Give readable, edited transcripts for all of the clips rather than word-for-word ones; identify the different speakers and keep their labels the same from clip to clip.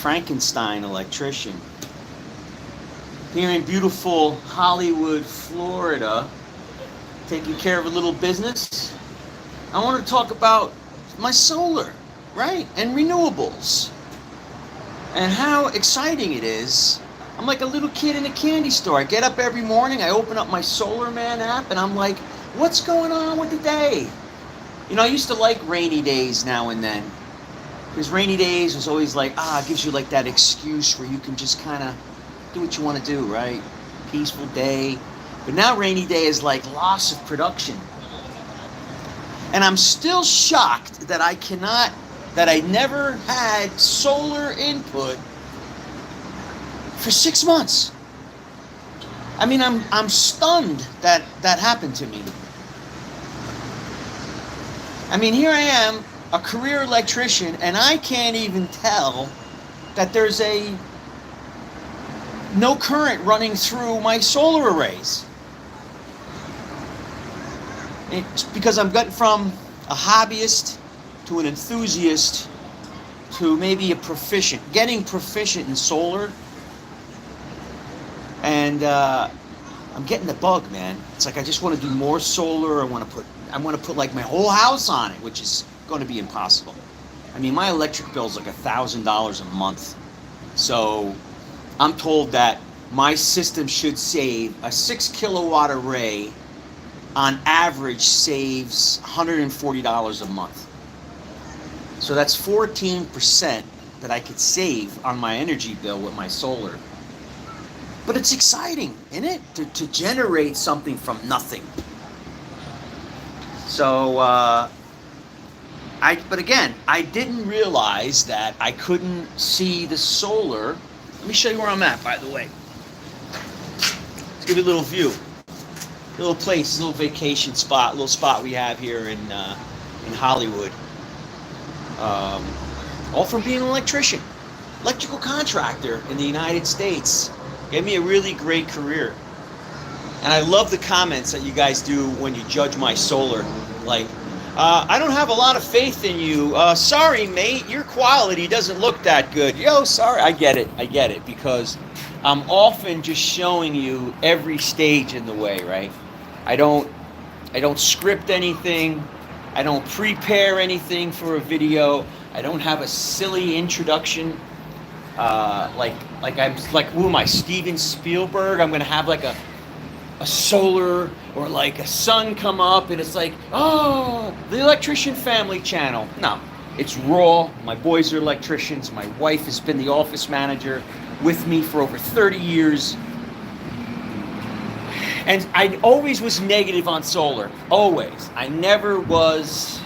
Speaker 1: Frankenstein electrician. Here in beautiful Hollywood, Florida, taking care of a little business. I want to talk about my solar, right? And renewables. And how exciting it is. I'm like a little kid in a candy store. I get up every morning, I open up my Solar Man app, and I'm like, what's going on with the day? You know, I used to like rainy days now and then. Because rainy days was always like, it gives you like that excuse where you can just kind of do what you want to do, right? Peaceful day. But now rainy day is like loss of production. And I'm still shocked that I never had solar input for 6 months. I mean, I'm stunned that happened to me. I mean, here I am, a career electrician, and I can't even tell that there's no current running through my solar arrays. It's because I'm getting from a hobbyist to an enthusiast to maybe a proficient, getting proficient in solar. And I'm getting the bug, man. It's like I just want to do more solar. I want to put like my whole house on it, which is going to be impossible. I mean, my electric bill is like $1,000 a month. So I'm told that my system should save a 6 kilowatt array on average saves $140 a month. So that's 14% that I could save on my energy bill with my solar. But it's exciting, isn't it? To generate something from nothing. So, but again, I didn't realize that I couldn't see the solar. Let me show you where I'm at, by the way. Let's give you a little view. A little place, a little vacation spot, a little spot we have here in Hollywood. All from being an electrician, electrical contractor in the United States. Gave me a really great career. And I love the comments that you guys do when you judge my solar. Like, I don't have a lot of faith in you. Sorry, mate, your quality doesn't look that good. Yo, sorry. I get it, because I'm often just showing you every stage in the way, right? I don't script anything. I don't prepare anything for a video. I don't have a silly introduction. Who am I, Steven Spielberg? I'm gonna have like a solar or like a sun come up and it's like, oh, the Electrician Family Channel. No, it's raw. My boys are electricians. My wife has been the office manager with me for over 30 years. And I always was negative on solar, always. I never was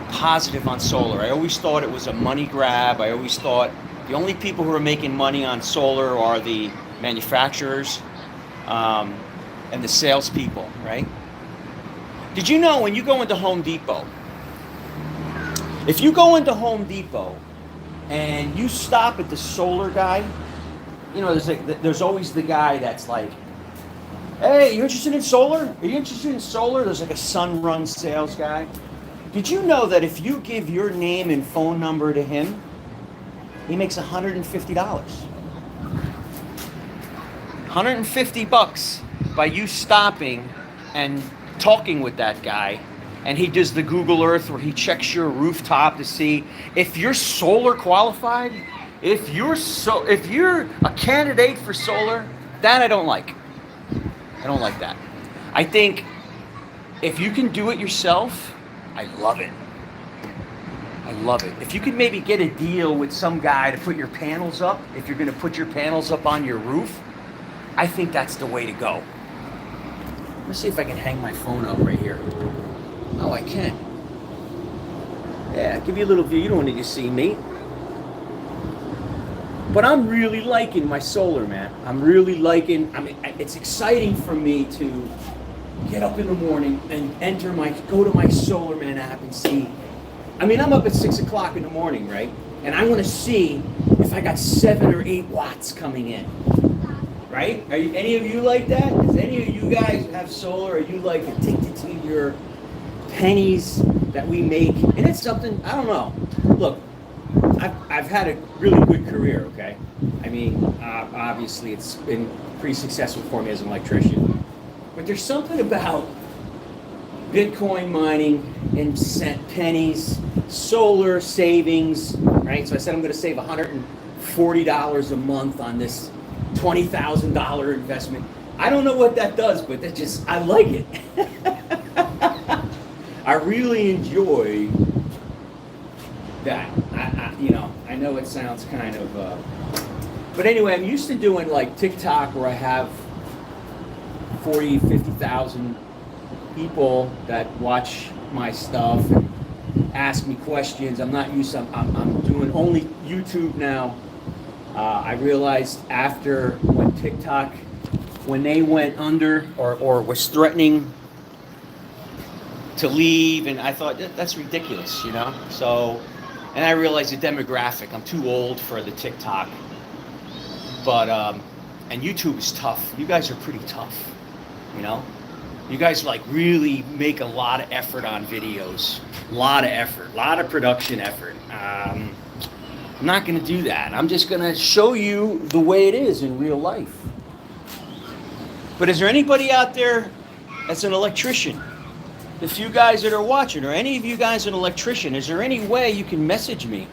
Speaker 1: positive on solar. I always thought it was a money grab. I always thought the only people who are making money on solar are the manufacturers and the salespeople, right? Did you know when you go into Home Depot, if you go into Home Depot and you stop at the solar guy, you know, there's always the guy that's like, hey, you interested in solar? Are you interested in solar? There's like a Sunrun sales guy. Did you know that if you give your name and phone number to him, he makes $150? $150 by you stopping and talking with that guy. And he does the Google Earth where he checks your rooftop to see if you're solar qualified. If you're a candidate for solar, that I don't like. I don't like that. I think if you can do it yourself, I love it. I love it. If you could maybe get a deal with some guy to put your panels up, if you're going to put your panels up on your roof, I think that's the way to go. Let me see if I can hang my phone up right here. Oh, I can. Yeah, give you a little view. You don't need to see me. But I'm really liking my solar, man. I'm really liking, it's exciting for me to get up in the morning and go to my Solar Man app and see. I'm up at 6 o'clock in the morning, right? And I want to see if I got 7 or 8 watts coming in, right? Are any of you like that? Does any of you guys have solar? Are you like addicted to your pennies that we make? And it's something, I don't know. Look,
Speaker 2: I've had a really good career, okay? I mean, obviously it's been pretty successful for me as an electrician. But there's something about Bitcoin mining and cent pennies, solar savings, right? So I said I'm going to save $140 a month on this $20,000 investment. I don't know what that does, but that just, I like it. I really enjoy that. I know it sounds kind of, but anyway, I'm used to doing like TikTok where I have 40, 50,000 people that watch my stuff and ask me questions. I'm not used to, I'm doing only YouTube now. I realized after when TikTok, when they went under or was threatening to leave, and I thought that's ridiculous, So, and I realized the demographic. I'm too old for the TikTok, but and YouTube is tough. You guys are pretty tough, You guys like really make a lot of effort on videos, a lot of effort, a lot of production effort. I'm not going to do that. I'm just going to show you the way it is in real life. But is there anybody out there that's an electrician? The few guys that are watching, or any of you guys an electrician, is there any way you can message me?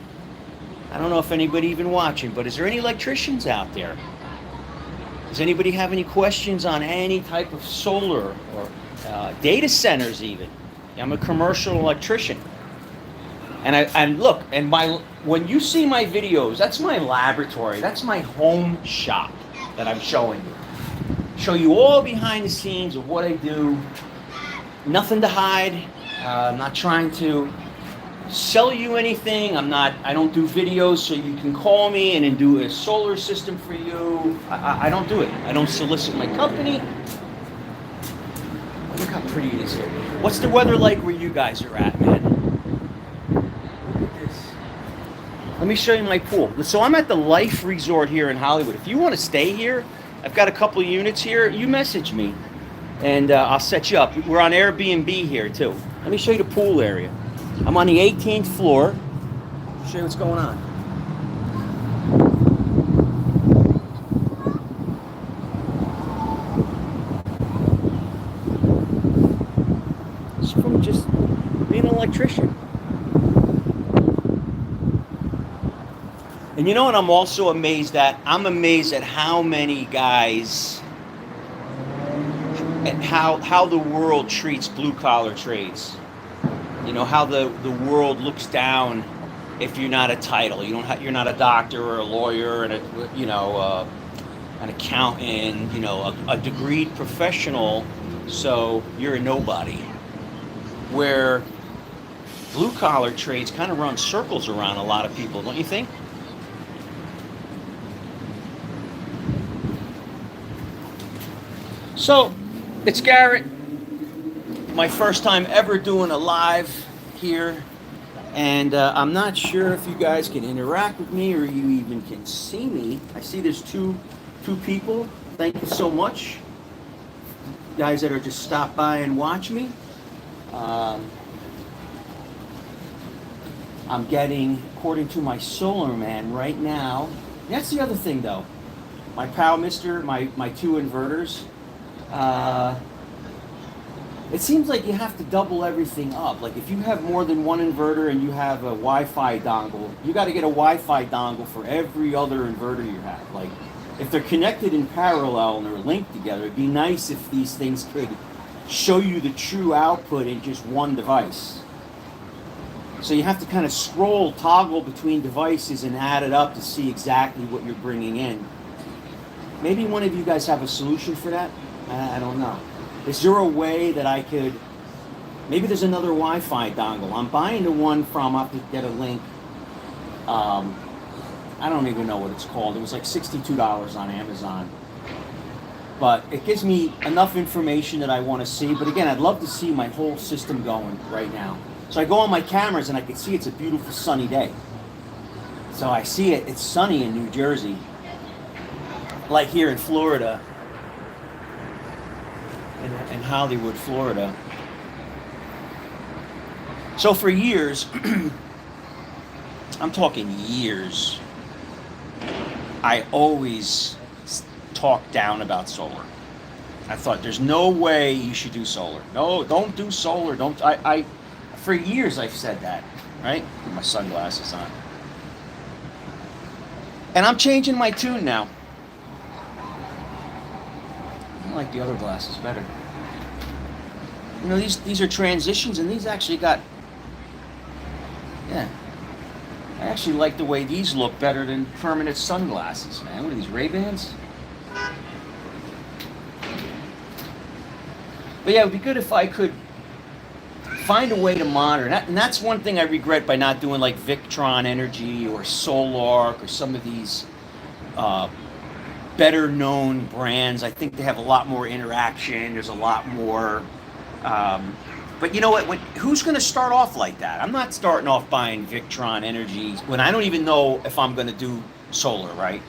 Speaker 2: I don't know if anybody even watching, but is there any electricians out there? Does anybody have any questions on any type of solar or data centers even? I'm a commercial electrician. And look, when you see my videos, that's my laboratory. That's my home shop that I'm showing you. Show you all behind the scenes of what I do. Nothing to hide. I'm not trying to sell you anything. I don't do videos so you can call me and then do a solar system for you. I don't do it. I don't solicit my company. Look how pretty it is here. What's the weather like where you guys are at, man? Look at this. Let me show you my pool. So I'm at the Life Resort here in Hollywood. If you want to stay here, I've got a couple of units here. You message me, and I'll set you up. We're on Airbnb here, too. Let me show you the pool area. I'm on the 18th floor. I'll show you what's going on. It's from just being an electrician. And you know what I'm also amazed at? I'm amazed at how many guys, and how the world treats blue-collar trades. How the world looks down if you're not a title. You're not a doctor or a lawyer and an accountant, a degreed professional, so you're a nobody. Where blue-collar trades kind of run circles around a lot of people, don't you think? So, it's Garrett. My first time ever doing a live here. And I'm not sure if you guys can interact with me or you even can see me. I see there's two people. Thank you so much. Guys that are just stop by and watch me. I'm getting, according to my solar man right now. That's the other thing though. My Pow Mister, my two inverters. It seems like you have to double everything up. Like if you have more than one inverter and you have a Wi-Fi dongle, you got to get a Wi-Fi dongle for every other inverter you have. Like if they're connected in parallel and they're linked together, it'd be nice if these things could show you the true output in just one device. So you have to kind of toggle between devices and add it up to see exactly what you're bringing in. Maybe one of you guys have a solution for that? I don't know. Is there a way that I could, maybe there's another Wi-Fi dongle. I'm buying the one from, I'll have to get a link. I don't even know what it's called. It was like $62 on Amazon. But it gives me enough information that I want to see. But again, I'd love to see my whole system going right now. So I go on my cameras and I can see it's a beautiful sunny day. So I see it's sunny in New Jersey. Like here in Florida. In Hollywood, Florida. So for years,
Speaker 1: I'm talking years, I always talked down about solar. I thought there's no way you should do solar. No, don't do solar. Don't. For years I've said that, right? Put my sunglasses on. And I'm changing my tune now. I like the other glasses better. You know, these are transitions, and these actually got, yeah. I actually like the way these look better than permanent sunglasses, man. What are these, Ray-Bans? But yeah, it would be good if I could find a way to monitor. And that's one thing I regret by not doing like Victron Energy or Solark or some of these better known brands. I think they have a lot more interaction. There's a lot more. But you know what? Who's going to start off like that? I'm not starting off buying Victron Energy when I don't even know if I'm going to do solar, right?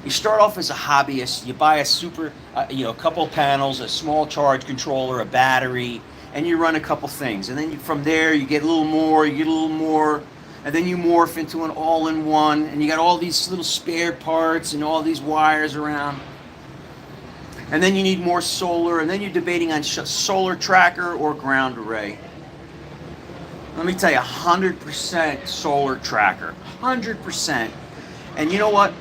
Speaker 1: You start off as a hobbyist. You buy a a couple panels, a small charge controller, a battery, and you run a couple things. And then from there, you get a little more, and then you morph into an all-in-one, and you got all these little spare parts and all these wires around. And then you need more solar, and then you're debating on solar tracker or ground array. Let me tell you, 100% solar tracker, 100%. And you know what?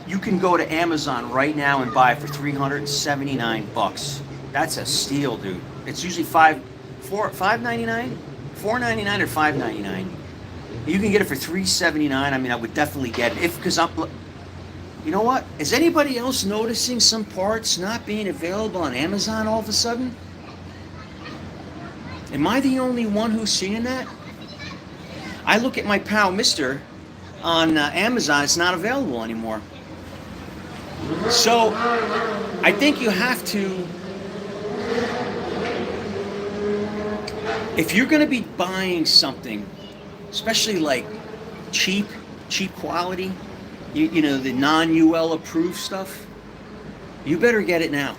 Speaker 1: You can go to Amazon right now and buy it for $379. That's a steal, dude. It's usually $5.99, $4.99 or $5.99. You can get it for $379. I mean, I would definitely get it because I'm. You know what? Is anybody else noticing some parts not being available on Amazon all of a sudden? Am I the only one who's seeing that? I look at my pal Mister on Amazon. It's not available anymore. So I think you have to, if you're going to be buying something, especially like cheap quality, you know, the non-UL approved stuff, you better get it now.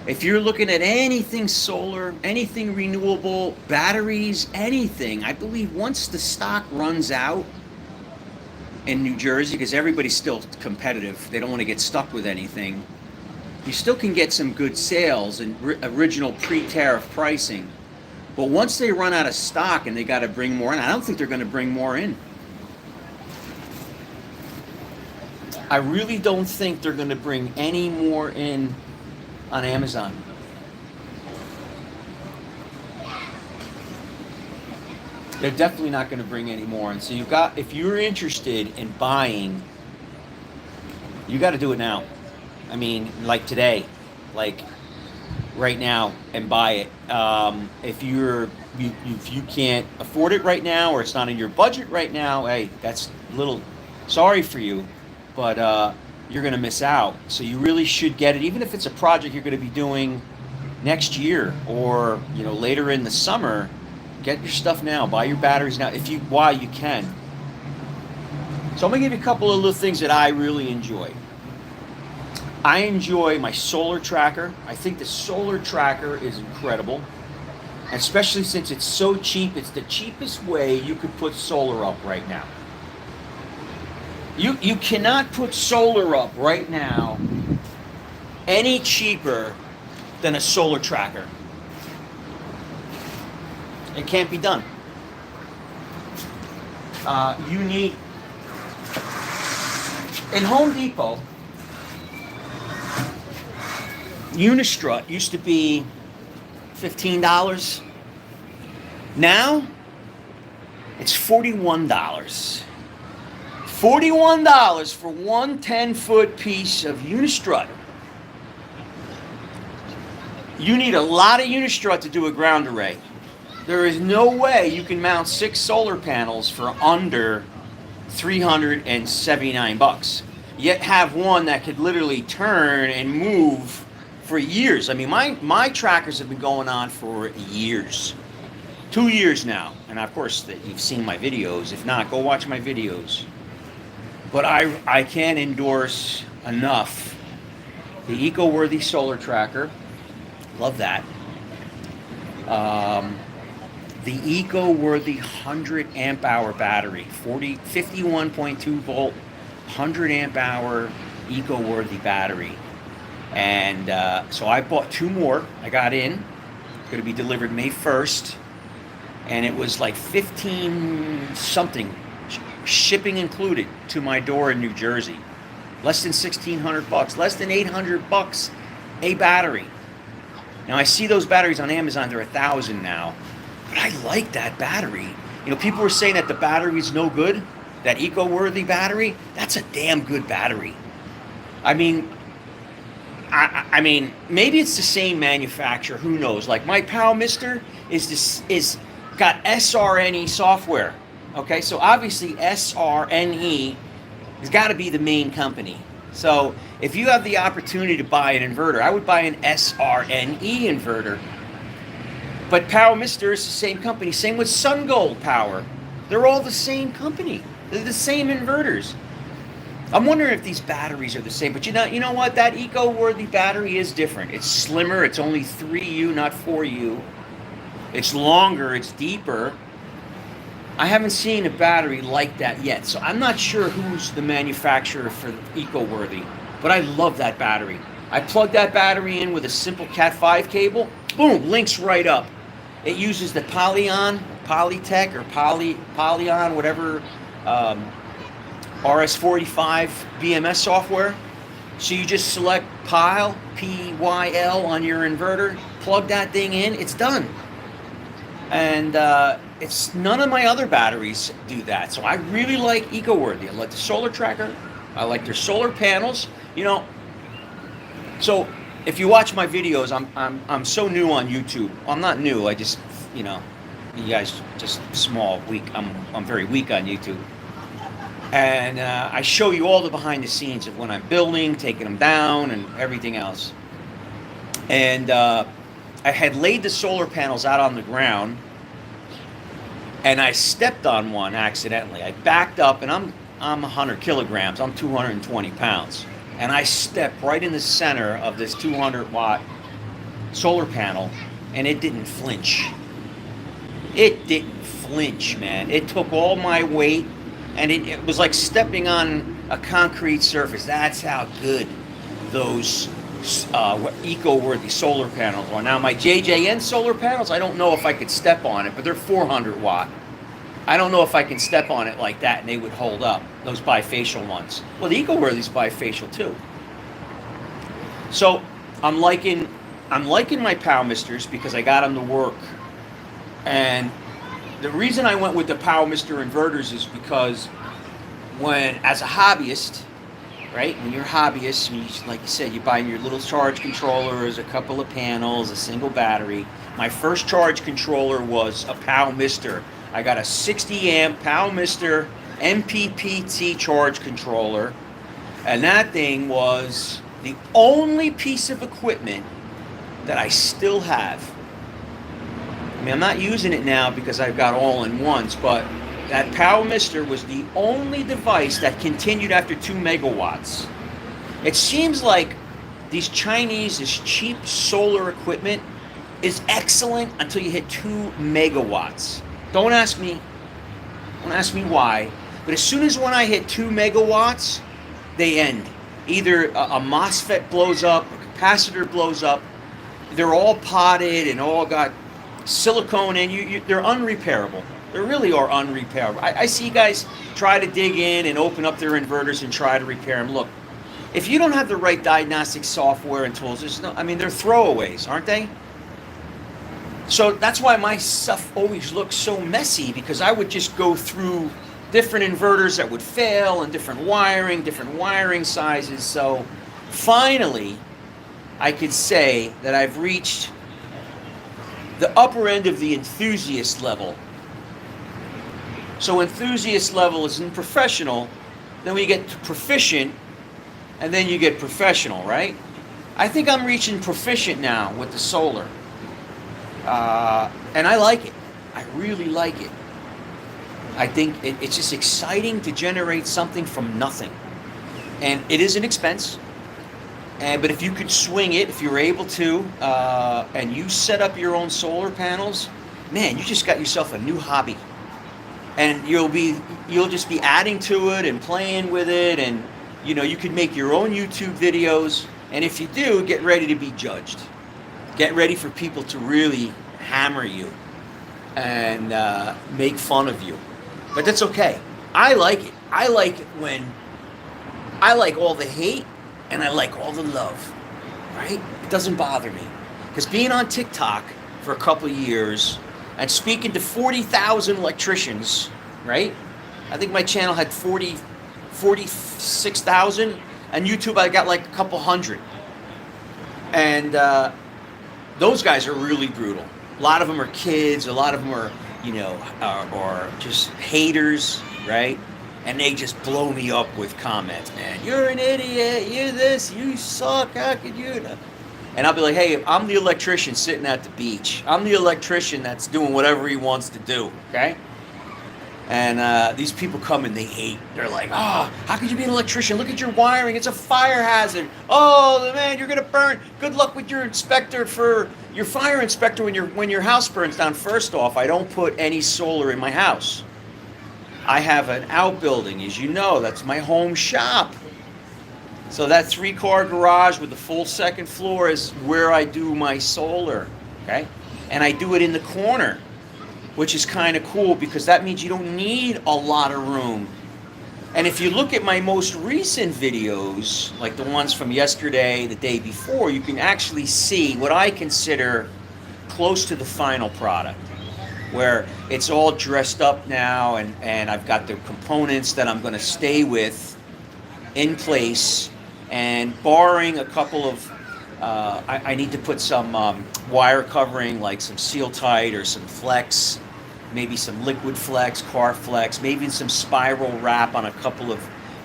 Speaker 1: If you're looking at anything solar, anything renewable, batteries, anything, I believe once the stock runs out in New Jersey, because everybody's still competitive, they don't want to get stuck with anything, you still can get some good sales and original pre-tariff pricing. But once they run out of stock and they got to bring more in, I don't think they're going to bring more in. I really don't think they're going to bring any more in on Amazon. They're definitely not going to bring any more in. So if you're interested in buying, you got to do it now. I mean, like today, like right now, and buy it. If you can't afford it right now, or it's not in your budget right now, hey, that's a little sorry for you. But you're going to miss out. So you really should get it, even if it's a project you're going to be doing next year or later in the summer. Get your stuff now. Buy your batteries now while you can. So I'm going to give you a couple of little things that I really enjoy. I enjoy my solar tracker. I think the solar tracker is incredible, especially since it's so cheap. It's the cheapest way you could put solar up right now. You cannot put solar up right now any cheaper than a solar tracker. It can't be done. You need, in Home Depot, Unistrut used to be $15. Now, it's $41. $41 for one 10-foot piece of Unistrut. You need a lot of Unistrut to do a ground array. There is no way you can mount 6 solar panels for under $379. Yet have one that could literally turn and move for years. I mean, my trackers have been going on for years. 2 years now. And of course, you've seen my videos. If not, go watch my videos. But I can't endorse enough the eco-worthy solar tracker. Love that.
Speaker 2: the eco-worthy 100 amp hour battery, 51.2 volt, 100 amp hour eco-worthy battery. And so I bought 2 more. I got in. It's going to be delivered May 1st. And it was like 15 something, shipping included, to my door in New Jersey. Less than $1,600, less than $800 a battery. Now I see those batteries on Amazon, they're $1,000 now. But I like that battery. You know, people were saying that the battery is no good. That eco-worthy battery, that's a damn good battery. I mean, I mean, maybe it's the same manufacturer. Who knows? Like my Pow Mister is got SRNE software. Okay, so obviously SRNE has got to be the main company. So if you have the opportunity to buy an inverter, I would buy an SRNE inverter. But Power Mister is the same company. Same with SunGold Power. They're all the same company. They're the same inverters. I'm wondering if these batteries are the same. But you know what? That eco-worthy battery is different. It's slimmer. It's only 3U, not 4U. It's longer. It's deeper. I haven't seen a battery like that yet. So I'm not sure who's the manufacturer for eco-worthy. But I love that battery. I plug that battery in with a simple Cat5 cable. Boom, links right up. It uses the Polytech or Polyon, whatever, RS-45 BMS software. So you just select PYL, P-Y-L on your inverter, plug that thing in, it's done. And it's none of my other batteries do that. So I really like eco-worthy. I like the solar tracker. I like their solar panels. You know, so if you watch my videos, I'm so new on YouTube. I'm not new. I just, you know, you guys just small, weak. I'm very weak on YouTube. And I show you all the behind the scenes of when I'm building, taking them down, and everything else. And I had laid the solar panels out on the ground, and I stepped on one accidentally. I backed up, and I'm 100 kilograms. I'm 220 pounds. And I stepped right in the center of this 200-watt solar panel, and it didn't flinch. It didn't flinch, man. It took all my weight, and it was like stepping on a concrete surface. That's how good those eco-worthy solar panels are. Now, my JJN solar panels, I don't know if I could step on it, but they're 400-watt. I don't know if I can step on it like that and they would hold up, those bifacial ones. Well, the eco-worthy's bifacial too. So I'm liking my Pow Misters because I got them to work. And the reason I went with the Pow Mister inverters is because as a hobbyist, right? When you're a hobbyist, like you said, you buy your little charge controllers, a couple of panels, a single battery. My first charge controller was a Pow Mister. I got a 60 amp Pow Mister MPPT charge controller, and that thing was the only piece of equipment that I still have. I mean, I'm not using it now because I've got all-in-ones, but that Pow Mister was the only device that continued after 2 megawatts. It seems like these Chinese, this cheap solar equipment is excellent until you hit 2 megawatts. Don't ask me why, but as soon as when I hit 2 megawatts, they end. Either a MOSFET blows up, a capacitor blows up. They're all potted and all got silicone in. They're unrepairable. They really are unrepairable. I see guys try to dig in and open up their inverters and try to repair them. Look, if you don't have the right diagnostic software and tools, they're throwaways, aren't they? So that's why my stuff always looks so messy, because I would just go through different inverters that would fail and different wiring sizes. So finally, I could say that I've reached the upper end of the enthusiast level. So enthusiast level is in professional, then we get to proficient, and then you get professional, right? I think I'm reaching proficient now with the solar. And I like it. I really like it. I think it's just exciting to generate something from nothing. And it is an expense. But if you could swing it, if you're able to, and you set up your own solar panels, man, you just got yourself a new hobby. And you'll just be adding to it and playing with it, and you can make your own YouTube videos. And if you do, get ready to be judged. Get ready for people to really hammer you and make fun of you. But that's okay. I like it. I like all the hate and I like all the love, right? It doesn't bother me. Because being on TikTok for a couple of years and speaking to 40,000 electricians, right? I think my channel had 46,000, and YouTube I got like a couple hundred. And those guys are really brutal. A lot of them are kids. A lot of them are, are just haters, right? And they just blow me up with comments, man. You're an idiot. You this. You suck. How could you? And I'll be like, hey, I'm the electrician sitting at the beach. I'm the electrician that's doing whatever he wants to do, okay? And these people come and they hate. They're like, oh, how could you be an electrician? Look at your wiring. It's a fire hazard. Oh, man, you're going to burn. Good luck with your inspector for your fire inspector when your house burns down. First off, I don't put any solar in my house. I have an outbuilding, as you know. That's my home shop. So that 3-car garage with the full second floor is where I do my solar, okay? And I do it in the corner, which is kind of cool because that means you don't need a lot of room. And if you look at my most recent videos, like the ones from yesterday, the day before, you can actually see what I consider close to the final product, where it's all dressed up now and I've got the components that I'm going to stay with in place. And barring a couple of, I need to put some wire covering, like some Seal Tight or some Flex, maybe some Liquid Flex, Car Flex, maybe some spiral wrap on a couple of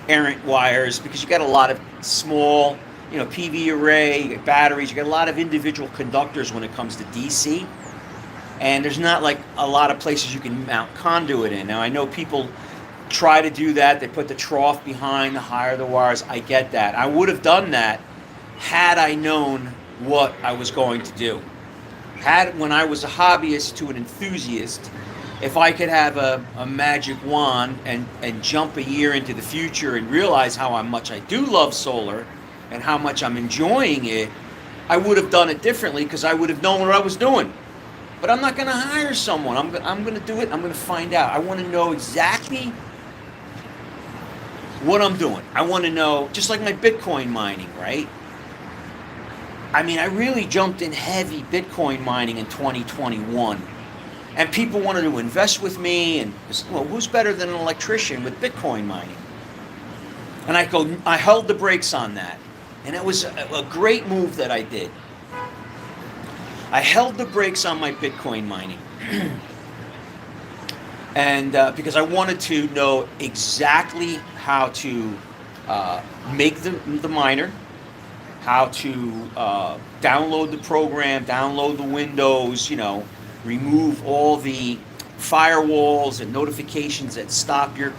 Speaker 2: errant wires, because you got a lot of small, PV array, you got batteries, you got a lot of individual conductors when it comes to DC. And there's not like a lot of places you can mount conduit in. Now I know people try to do that. They put the trough behind the higher the wires. I get that. I would have done that had I known what I was going to do. When I was a hobbyist to an enthusiast, if I could have a magic wand and jump a year into the future and realize how much I do love solar and how much I'm enjoying it, I would have done it differently because I would have known what I was doing. But I'm not going to hire someone. I'm going to do it. I'm going to find out. I want to know exactly what I'm doing. I want to know, just like my Bitcoin mining, right? I mean, I really jumped in heavy Bitcoin mining in 2021. And people wanted to invest with me, and well, who's better than an electrician with Bitcoin mining? And I held the brakes on that. And it was a great move that I did. I held the brakes on my Bitcoin mining. And because I wanted to know exactly how to make the miner, how to download the program, download the Windows, remove all the firewalls and notifications that stop your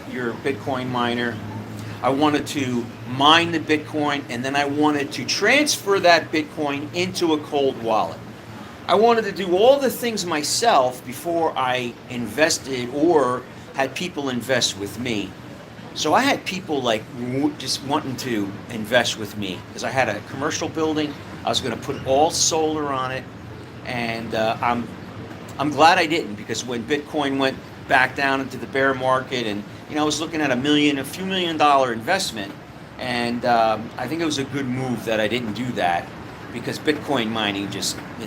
Speaker 2: Bitcoin miner. I wanted to mine the Bitcoin, and then I wanted to transfer that Bitcoin into a cold wallet. I wanted to do all the things myself before I invested or had people invest with me. So I had people like just wanting to invest with me because I had a commercial building. I was going to put all solar on it, and I'm glad I didn't, because when Bitcoin went back down into the bear market, and I was looking at a few $1 million investment, and I think it was a good move that I didn't do that. Because Bitcoin mining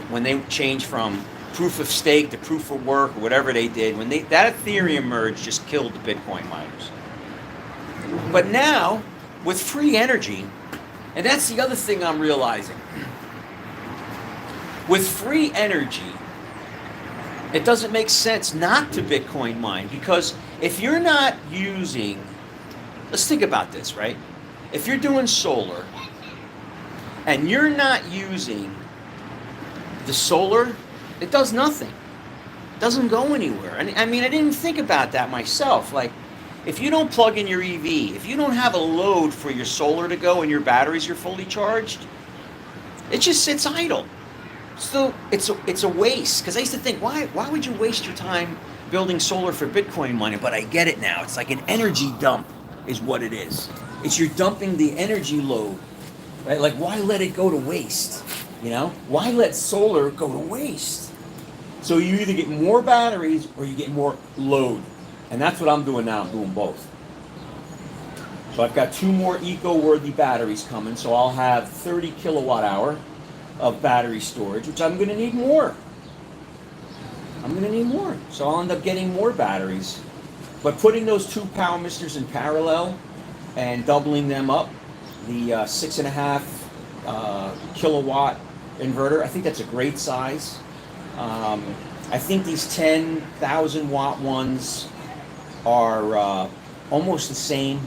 Speaker 2: when they changed from proof of stake to proof of work or whatever they did, that Ethereum merge just killed the Bitcoin miners. But now, with free energy, and that's the other thing I'm realizing, with free energy, it doesn't make sense not to Bitcoin mine, because if you're not using, let's think about this, right? If you're doing solar, and you're not using the solar, it does nothing. It doesn't go anywhere. And I mean, I didn't think about that myself. Like, if you don't plug in your EV, if you don't have a load for your solar to go and your batteries are fully charged, it just sits idle.
Speaker 1: So it's a waste, because I used to think, why would you waste your time building solar for Bitcoin money? But I get it now. It's like an energy dump is what it is. It's you're dumping the energy load, right? Like, why let it go to waste? You know, why let solar go to waste? So you either get more batteries or you get more load, and that's what I'm doing now. I'm doing both. So I've got 2 more eco-worthy batteries coming, so I'll have 30 kilowatt hour of battery storage, which I'm going to need more. I'm going to need more. So I'll end up getting more batteries. But putting those 2 power misters in parallel and doubling them up, the 6.5 kilowatt inverter, I think that's a great size. I think these 10,000 watt ones are almost the same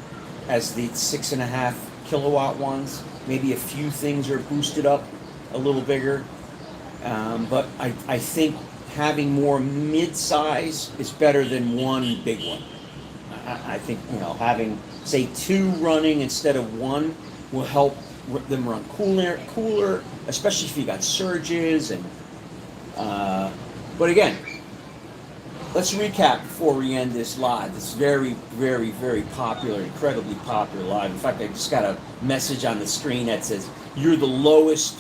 Speaker 1: as the 6.5 kilowatt ones. Maybe a few things are boosted up a little bigger, but I think having more mid-size is better than one big one. I think, you know, having, say, 2 running instead of 1 will help them run cooler, especially if you got surges. And but again, let's recap before we end this live. This very, very, very popular, incredibly popular live. In fact, I just got a message on the screen that says, "You're the lowest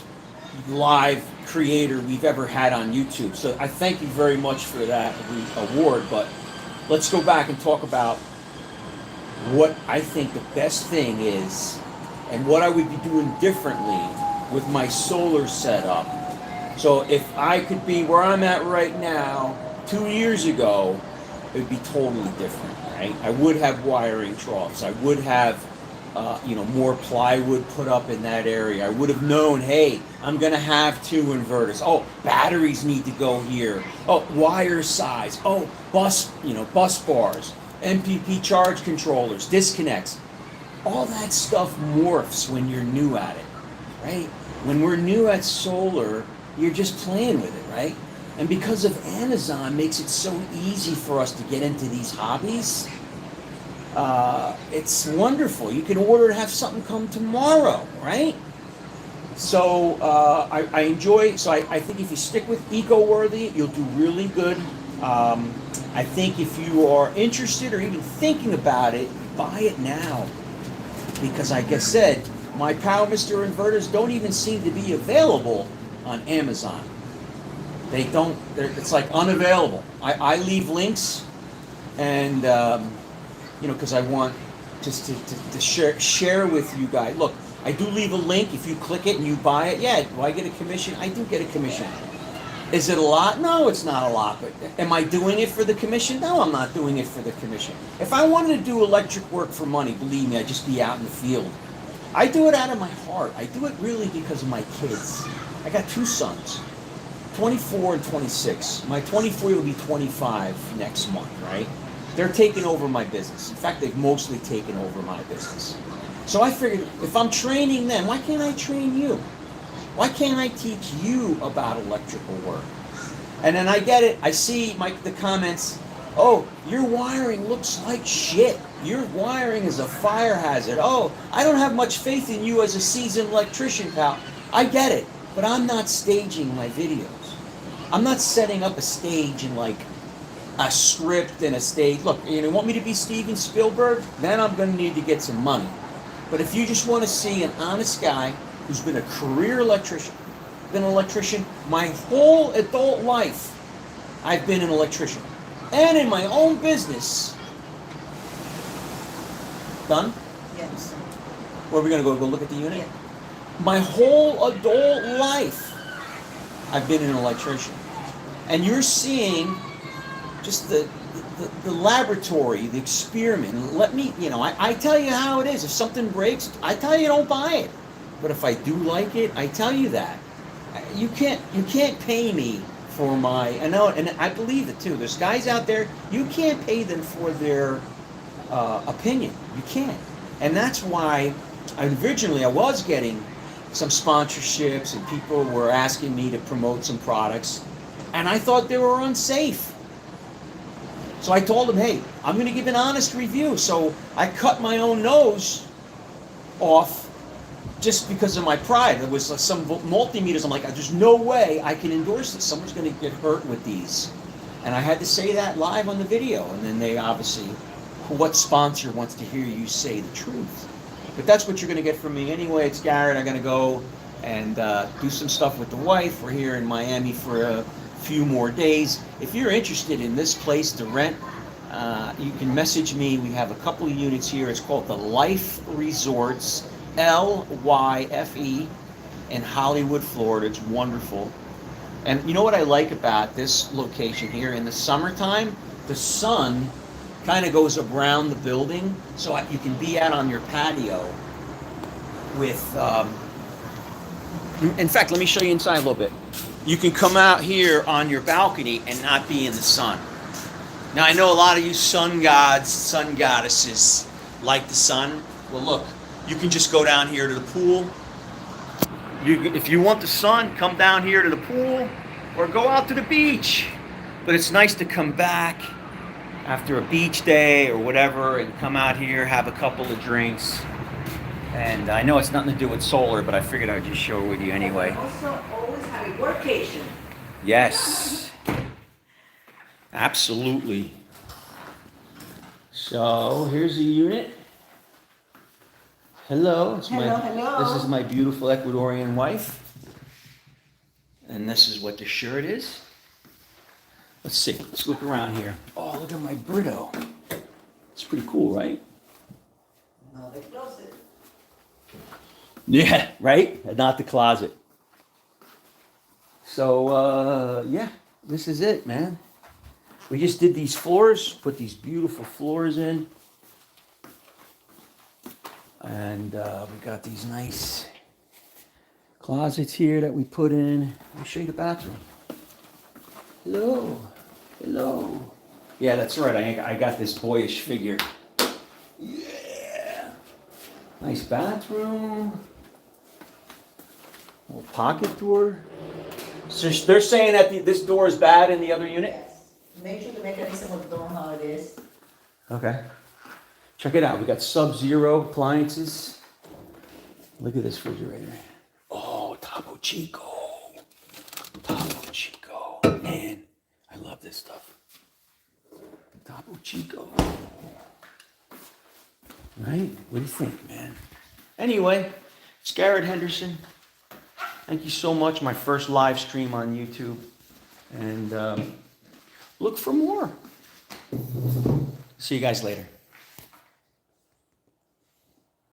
Speaker 1: live creator we've ever had on YouTube." So I thank you very much for that award. But let's go back and talk about what I think the best thing is and what I would be doing differently with my solar setup. So if I could be where I'm at right now 2 years ago, it would be totally different, right? I would have wiring troughs. I would have more plywood put up in that area. I would have known, hey, I'm going to have 2 inverters. Oh, batteries need to go here. Oh, wire size. Oh, bus bars, MPP charge controllers, disconnects. All that stuff morphs when you're new at it, right? When we're new at solar, you're just playing with it, right? And because of Amazon makes it so easy for us to get into these hobbies, it's wonderful. You can order to have something come tomorrow, right? So I enjoy, so I think if you stick with eco-worthy, you'll do really good. I think if you are interested or even thinking about it, buy it now. Because like I said, my Power Mister inverters don't even seem to be available on Amazon. They don't, it's like unavailable. I leave links, and because I want just to share with you guys. Look, I do leave a link. If you click it and you buy it, yeah, do I get a commission? I do get a commission. Is it a lot? No, it's not a lot. But am I doing it for the commission? No, I'm not doing it for the commission. If I wanted to do electric work for money, believe me, I'd just be out in the field. I do it out of my heart. I do it really because of my kids. I got 2 sons, 24 and 26. My 24 will be 25 next month, right? They're taking over my business. In fact, they've mostly taken over my business. So I figured, if I'm training them, why can't I train you? Why can't I teach you about electrical work? And then I get it. I see the comments, oh, your wiring looks like shit. Your wiring is a fire hazard. Oh, I don't have much faith in you as a seasoned electrician, pal. I get it, but I'm not staging my videos. I'm not setting up a stage and like a script and a stage. Look, you want me to be Steven Spielberg? Then I'm going to need to get some money. But if you just want to see an honest guy who's been a career electrician, been an electrician my whole adult life, I've been an electrician. And in my own business. Done?
Speaker 3: Yes.
Speaker 1: Where are we going to go look at the unit?
Speaker 3: Yeah.
Speaker 1: My whole adult life, I've been an electrician. And you're seeing just the laboratory, the experiment. Let me, I tell you how it is. If something breaks, I tell you don't buy it. But if I do like it, I tell you that. You can't pay me for I know, and I believe it too. There's guys out there, you can't pay them for their opinion. You can't. And that's why originally I was getting some sponsorships and people were asking me to promote some products, and I thought they were unsafe. So I told them, hey, I'm going to give an honest review. So I cut my own nose off just because of my pride. There was some multimeters. I'm like, there's no way I can endorse this. Someone's going to get hurt with these. And I had to say that live on the video. And then they obviously, what sponsor wants to hear you say the truth? But that's what you're going to get from me anyway. It's Garrett. I'm going to go and do some stuff with the wife. We're here in Miami for a few more days. If you're interested in this place to rent, you can message me. We have a couple of units here. It's called the Life Resorts, LYFE, in Hollywood, Florida. It's wonderful. And you know what I like about this location here? In the summertime, the sun kind of goes around the building, so you can be out on your patio with... in fact, let me show you inside a little bit. You can come out here on your balcony and not be in the sun. Now, I know a lot of you sun gods, sun goddesses like the sun. Well, look, you can just go down here to the pool. If you want the sun, come down here to the pool or go out to the beach. But it's nice to come back after a beach day or whatever and come out here, have a couple of drinks. And I know it's nothing to do with solar, but I figured I'd just show it with you anyway.
Speaker 3: Also, always have a workation.
Speaker 1: Yes. Absolutely. So here's the unit. Hello.
Speaker 3: Hello.
Speaker 1: This is my beautiful Ecuadorian wife. And this is what the shirt is. Let's see. Let's look around here. Oh, look at my Brito. It's pretty cool, right?
Speaker 3: No, the closet.
Speaker 1: Yeah, right? Not the closet. So, yeah, this is it, man. We just did these floors, put these beautiful floors in. And we got these nice closets here that we put in. Let me show you the bathroom. Hello. Hello. Yeah, that's right. I got this boyish figure. Yeah. Nice bathroom. Little pocket door. So they're saying that this door is bad in the other unit?
Speaker 3: Yes. Make sure the mechanism of the door how it is.
Speaker 1: Okay. Check it out. We got Sub-Zero appliances. Look at this refrigerator. Oh, Topo Chico. Topo Chico. Man, I love this stuff. Topo Chico. Right? What do you think, man? Anyway, it's Garrett Henderson. Thank you so much. My first live stream on YouTube. And look for more. See you guys later.